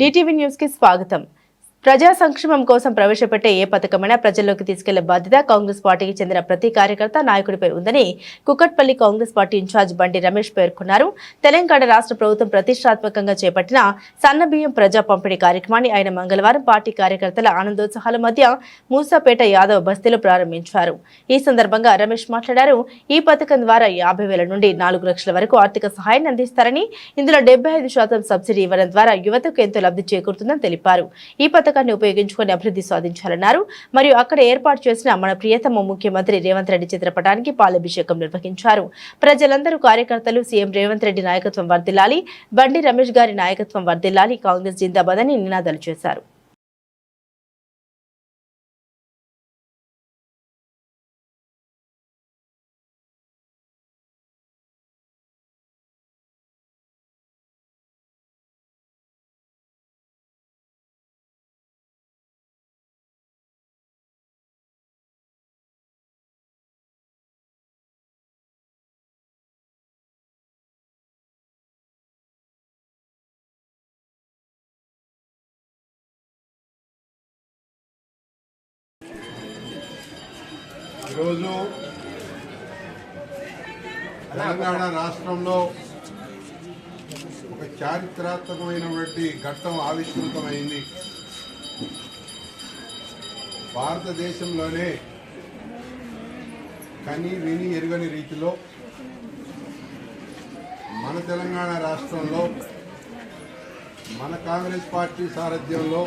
DTV news కి స్వాగతం. ప్రజా సంక్షేమం కోసం ప్రవేశపెట్టే ఏ పథకమైనా ప్రజల్లోకి తీసుకెళ్లే బాధ్యత కాంగ్రెస్ పార్టీకి చెందిన ప్రతి కార్యకర్త నాయకుడిపై ఉందని కుకట్పల్లి కాంగ్రెస్ పార్టీ ఇన్ఛార్జ్ బండి రమేష్ పేర్కొన్నారు. తెలంగాణ రాష్ట్ర ప్రభుత్వం ప్రతిష్టాత్మకంగా చేపట్టిన సన్నబియ్యం ప్రజా పంపిణీ కార్యక్రమాన్ని ఆయన మంగళవారం పార్టీ కార్యకర్తల ఆనందోత్సాహాల మధ్య మూసాపేట యాదవ్ బస్తీలో ప్రారంభించారు. ఈ సందర్భంగా రమేష్ మాట్లాడారు. ఈ పథకం ద్వారా 50,000 నుండి 4 లక్షల వరకు ఆర్థిక సహాయాన్ని అందిస్తారని, ఇందులో 75% సబ్సిడీ ఇవ్వడం ద్వారా యువతకు ఎంతో లబ్ధి చేకూరుతుందని తెలిపారు. ఈ పథకాన్ని ఉపయోగించుకొని అభివృద్ధి సాధించాలన్నారు. మరియు అక్కడ ఏర్పాటు చేసిన మన ప్రియతమ ముఖ్యమంత్రి రేవంత్ రెడ్డి చిత్రపటానికి పాలాభిషేకం నిర్వహించారు. ప్రజలందరూ కార్యకర్తలు సీఎం రేవంత్ రెడ్డి నాయకత్వం వర్ధిల్లాలి, బండి రమేష్ గారి నాయకత్వం వర్ధిల్లాలి, కాంగ్రెస్ జిందాబాద్ అని నినాదాలు చేశారు. ఈరోజు తెలంగాణ రాష్ట్రంలో ఒక చారిత్రాత్మకమైనటువంటి ఘట్టం ఆవిష్కృతమైంది. భారతదేశంలోనే కని విని ఎరుగని రీతిలో మన తెలంగాణ రాష్ట్రంలో మన కాంగ్రెస్ పార్టీ సారథ్యంలో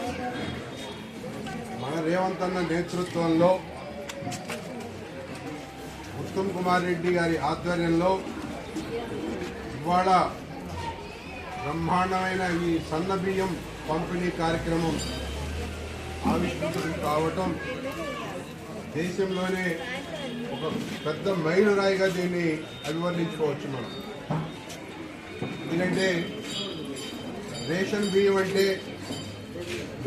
మన రేవంత్ అన్న నేతృత్వంలో ఉత్తమ్ కుమార్ రెడ్డి గారి ఆధ్వర్యంలో ఇవాళ బ్రహ్మాండమైన ఈ సన్నబియ్యం పంపిణీ కార్యక్రమం ఆవిష్కృతం కావటం దేశంలోనే ఒక పెద్ద మైలురాయిగా దీన్ని అభివర్ణించుకోవచ్చు మనం. ఎందుకంటే రేషన్ బియ్యం అంటే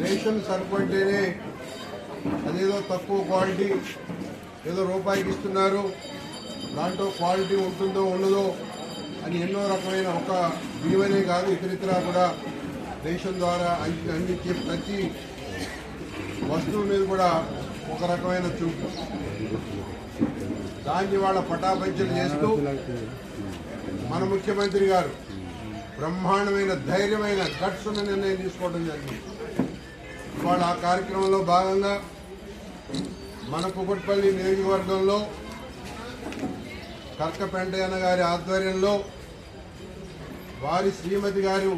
రేషన్ సరుకు అంటేనే అదేదో తక్కువ క్వాలిటీ, ఏదో రూపాయికి ఇస్తున్నారు, దాంట్లో క్వాలిటీ ఉంటుందో ఉండదో అని ఎన్నో రకమైన ఒక బియ్యమనే కాదు ఇతరితర కూడా రేషన్ ద్వారా అన్ని ప్రతి వస్తువు మీద కూడా ఒక రకమైన చూపు. దాన్ని వాళ్ళ పటాపంచలు చేస్తూ మన ముఖ్యమంత్రి గారు బ్రహ్మాండమైన ధైర్యమైన గట్స్ ఉన్న నిర్ణయం తీసుకోవడం జరిగింది. వాళ్ళ ఆ కార్యక్రమంలో భాగంగా మన కుకట్పల్లి నియోజకవర్గంలో కర్కపెంటయ్య గారి ఆధ్వర్యంలో వారి శ్రీమతి గారు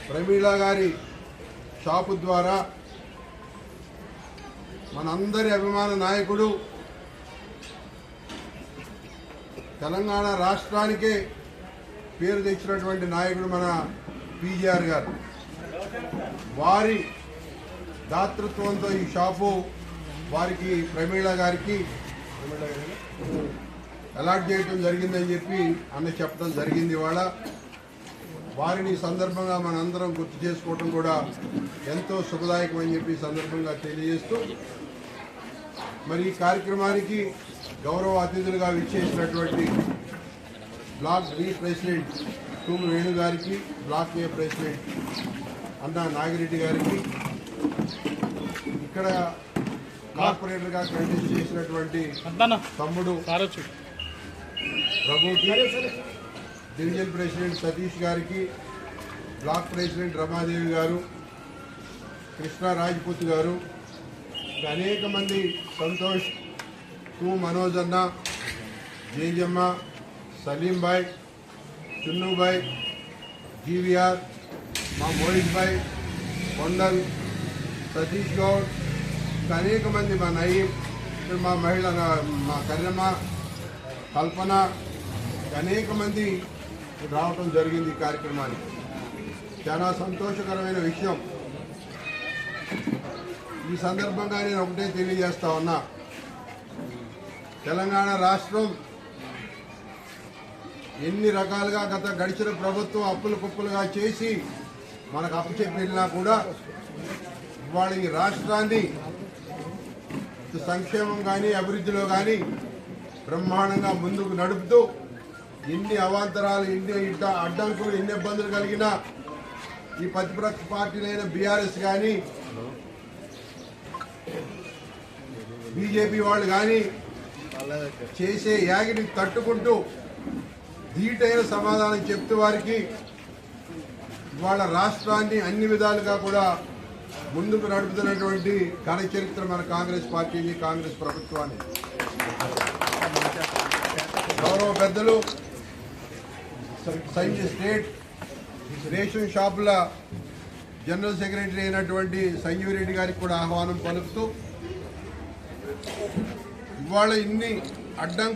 ప్రమీళ గారి షాపు ద్వారా మనందరి అభిమాన నాయకుడు, తెలంగాణ రాష్ట్రానికే పేరు తెచ్చినటువంటి నాయకుడు మన పీజీఆర్ గారు, వారి దాతృత్వంతో ఈ షాపు వారికి ప్రమీళ గారికి అలాట్ చేయడం జరిగిందని చెప్పి అన్న చెప్పడం జరిగింది. ఇవాళ వారిని సందర్భంగా మనందరం గుర్తు చేసుకోవడం కూడా ఎంతో శుభదాయకమని చెప్పి సందర్భంగా తెలియజేస్తూ, మరి ఈ కార్యక్రమానికి గౌరవ అతిథులుగా విచ్చేసినటువంటి block B president tomb Venu గారికి, బ్లాక్ ఏ ప్రెసిడెంట్ అన్న నాగిరెడ్డి గారికి, ఇక్కడ కార్పొరేటర్గా కంటెస్ట్ చేసినటువంటి తమ్ముడు ప్రభుకి, డివిజన్ ప్రెసిడెంట్ సతీష్ గారికి, బ్లాక్ ప్రెసిడెంట్ రమాదేవి గారు, కృష్ణ రాజ్పూత్ గారు, అనేక మంది, సంతోష్, తూ మనోజ్ అన్న, జేజమ్మ, సలీం భాయ్, చున్నుభాయ్, జీవీఆర్, మా మోహిత్ భాయ్, కొండల్, సతీష్ గౌడ్, అనేక మంది, మా నయీం, మా మహిళ మా కర్యమ్మ, కల్పన, అనేక మంది రావటం జరిగింది ఈ కార్యక్రమానికి. చాలా సంతోషకరమైన విషయం. ఈ సందర్భంగా నేను ఒకటే తెలియజేస్తా ఉన్నా, తెలంగాణ రాష్ట్రం ఎన్ని రకాలుగా గడిచిన ప్రభుత్వం అప్పులు కుప్పులుగా చేసి మనకు అప్పచెప్పి వెళ్ళినా కూడా ఇవాళ ఈ రాష్ట్రాన్ని సంక్షేమం కానీ అభివృద్ధిలో కానీ బ్రహ్మాండంగా ముందుకు నడుపుతూ ఎన్ని అవాంతరాలు, ఎన్ని అడ్డంకులు, ఎన్ని ఇబ్బందులు కలిగినా ఈ ప్రతిపక్ష పార్టీలైన బీఆర్ఎస్ కానీ బీజేపీ వాళ్ళు కానీ చేసే యాగిని తట్టుకుంటూ ధీటైన సమాధానం చెప్తూ వారికి వాళ్ళ రాష్ట్రాన్ని అన్ని విధాలుగా కూడా ముందుకు నడుపుతున్నటువంటి ఘన చరిత్ర మన కాంగ్రెస్ పార్టీని, కాంగ్రెస్ ప్రభుత్వాన్ని. గౌరవ పెద్దలు సంజయ్ స్టేట్ రేషన్ షాపుల జనరల్ సెక్రటరీ అయినటువంటి సంజీవ్ రెడ్డి గారికి కూడా ఆహ్వానం పలుకుతూ ఇవాళ ఇన్ని అడ్డం